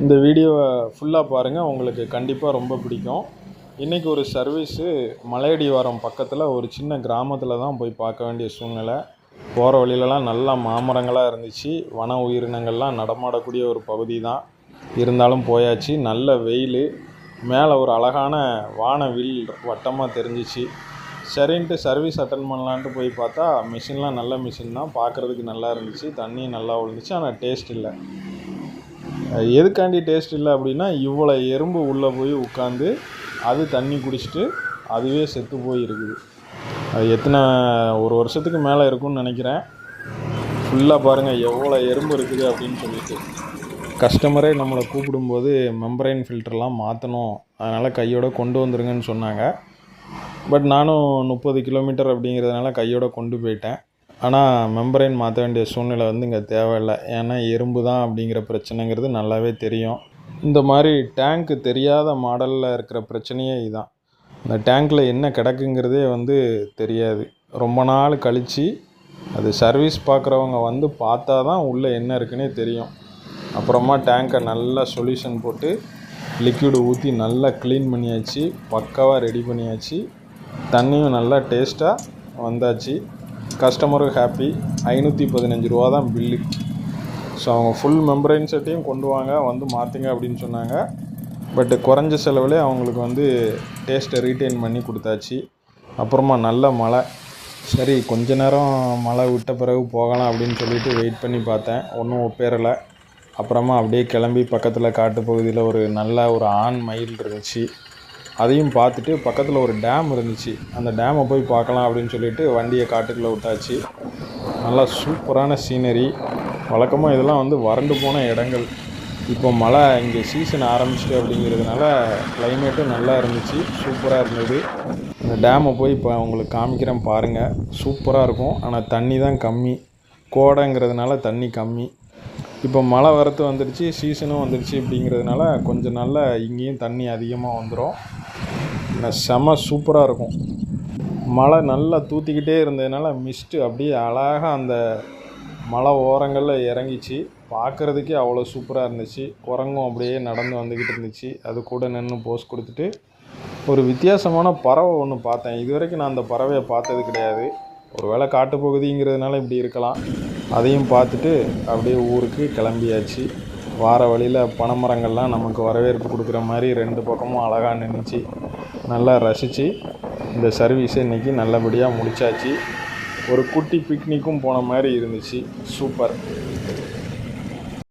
இந்த வீடியோவை ஃபுல்லாக பாருங்கள், உங்களுக்கு கண்டிப்பாக ரொம்ப பிடிக்கும். இன்றைக்கி ஒரு சர்வீஸு மலையடிவாரம் பக்கத்தில் ஒரு சின்ன கிராமத்தில் தான் போய் பார்க்க வேண்டிய சூழ்நிலை. போகிற வழியிலலாம் நல்லா மாமரங்களாக இருந்துச்சு. வன உயிரினங்கள்லாம் நடமாடக்கூடிய ஒரு பகுதி தான். இருந்தாலும் போயாச்சு. நல்ல வெயில், மேலே ஒரு அழகான வானவில் வட்டமாக தெரிஞ்சிச்சு. சரின்ட்டு சர்வீஸ் அட்டன் பண்ணலான்ட்டு போய் பார்த்தா மிஷின்லாம் நல்ல மிஷின் தான், பார்க்குறதுக்கு நல்லா இருந்துச்சு. தண்ணியும் நல்லா விழுந்துச்சு, ஆனால் டேஸ்ட் இல்லை. எதுக்காண்டி டேஸ்ட் இல்லை அப்படின்னா, இவ்வளோ எறும்பு உள்ளே போய் உட்காந்து அது தண்ணி குடிச்சிட்டு அதுவே செத்து போயிருக்குது. அது ஒரு வருஷத்துக்கு மேலே இருக்கும்னு நினைக்கிறேன். ஃபுல்லாக பாருங்கள் எவ்வளோ எறும்பு இருக்குது அப்படின்னு சொல்லிட்டு. கஸ்டமரே நம்மளை கூப்பிடும்போது மெம்பரைன் ஃபில்டர்லாம் மாற்றணும், அதனால் கையோடு கொண்டு வந்துருங்கன்னு சொன்னாங்க. பட் நானும் 30 கிலோமீட்டர் அப்படிங்கிறதுனால கையோடு கொண்டு போயிட்டேன். ஆனால் மெம்பரைன் மாற்ற வேண்டிய சூழ்நிலை இங்கே தேவையில்லை. ஏன்னா எறும்பு தான் அப்படிங்கிற பிரச்சனைங்கிறது நல்லாவே தெரியும். இந்த மாதிரி டேங்க்கு தெரியாத மாடலில் இருக்கிற பிரச்சனையே இதுதான். இந்த டேங்க்கில் என்ன கிடக்குங்கிறதே தெரியாது. ரொம்ப நாள் கழித்து அது சர்வீஸ் பார்க்குறவங்க பார்த்தா தான் உள்ளே என்ன இருக்குன்னே தெரியும். அப்புறமா டேங்கை நல்லா சொல்யூஷன் போட்டு லிக்விடு ஊற்றி நல்லா க்ளீன் பண்ணியாச்சு, பக்காவாக ரெடி பண்ணியாச்சு. தண்ணியும் நல்லா டேஸ்ட்டாக வந்தாச்சு. கஸ்டமரும் ஹாப்பி. 515 ரூபா தான் பில்லு. ஸோ அவங்க ஃபுல் மெம்பரைன் செட்டையும் கொண்டு வாங்க, மாற்றுங்க அப்படின்னு சொன்னாங்க. பட்டு குறைஞ்ச செலவுலே அவங்களுக்கு டேஸ்ட்டை ரீட்டைன் பண்ணி கொடுத்தாச்சு. அப்புறமா நல்ல மழை. சரி கொஞ்ச நேரம் மழை விட்ட பிறகு போகலாம் அப்படின்னு சொல்லிட்டு வெயிட் பண்ணி பார்த்தேன். ஒன்றும் ஒப்பேறலை. அப்புறமா அப்படியே கிளம்பி பக்கத்தில் காட்டுப்பகுதியில் ஒரு ஆண் மயில் இருந்துச்சு. அதையும் பார்த்துட்டு பக்கத்தில் ஒரு டேம் இருந்துச்சு. அந்த டேமை போய் பார்க்கலாம் அப்படின்னு சொல்லிட்டு வண்டியை காட்டுக்குள்ளே விட்டாச்சு. நல்லா சூப்பரான சீனரி. வழக்கமாக இதெல்லாம் வறண்டு போன இடங்கள். இப்போ மழை இங்கே சீசன் ஆரம்பிச்சிட்டு அப்படிங்கிறதுனால கிளைமேட்டும் நல்லா இருந்துச்சு, சூப்பராக இருந்தது. இந்த டேமை போய் இப்போ உங்களுக்கு காமிக்கிறேன் பாருங்கள். சூப்பராக இருக்கும். ஆனால் தண்ணி தான் கம்மி, கோடைங்கிறதுனால தண்ணி கம்மி. இப்போ மழை வரத்து வந்துடுச்சு, சீசனும் வந்துடுச்சு. அப்படிங்கிறதுனால கொஞ்சம் நல்லா இங்கேயும் தண்ணி அதிகமாக வந்துடும். செம சூப்பராக இருக்கும். மழை நல்லா தூற்றிக்கிட்டே இருந்ததுனால மிஸ்ட்டு அப்படியே அழகாக அந்த மலை ஓரங்களில் இறங்கிச்சு. பார்க்குறதுக்கே அவ்வளோ சூப்பராக இருந்துச்சு. குரங்கும் அப்படியே நடந்து வந்துக்கிட்டு இருந்துச்சு. அது கூட நின்று போஸ் கொடுத்துட்டு ஒரு வித்தியாசமான பறவை ஒன்று பார்த்தேன். இது வரைக்கும் நான் அந்த பறவையை பார்த்தது கிடையாது. ஒரு வேளை காட்டுப்பகுதிங்கிறதுனால இப்படி இருக்கலாம். அதையும் பார்த்துட்டு அப்படியே ஊருக்கு கிளம்பியாச்சு. வார வழியில் பனைமரங்கள்லாம் நமக்கு வரவேற்பு கொடுக்குற மாதிரி 2 பக்கமும் அழகாக நின்றுச்சு. நல்லா ரசித்து இந்த சர்வீஸை இன்றைக்கி நல்லபடியாக முடித்தாச்சு. ஒரு குட்டி பிக்னிக்கும் போன மாதிரி இருந்துச்சு. சூப்பர்.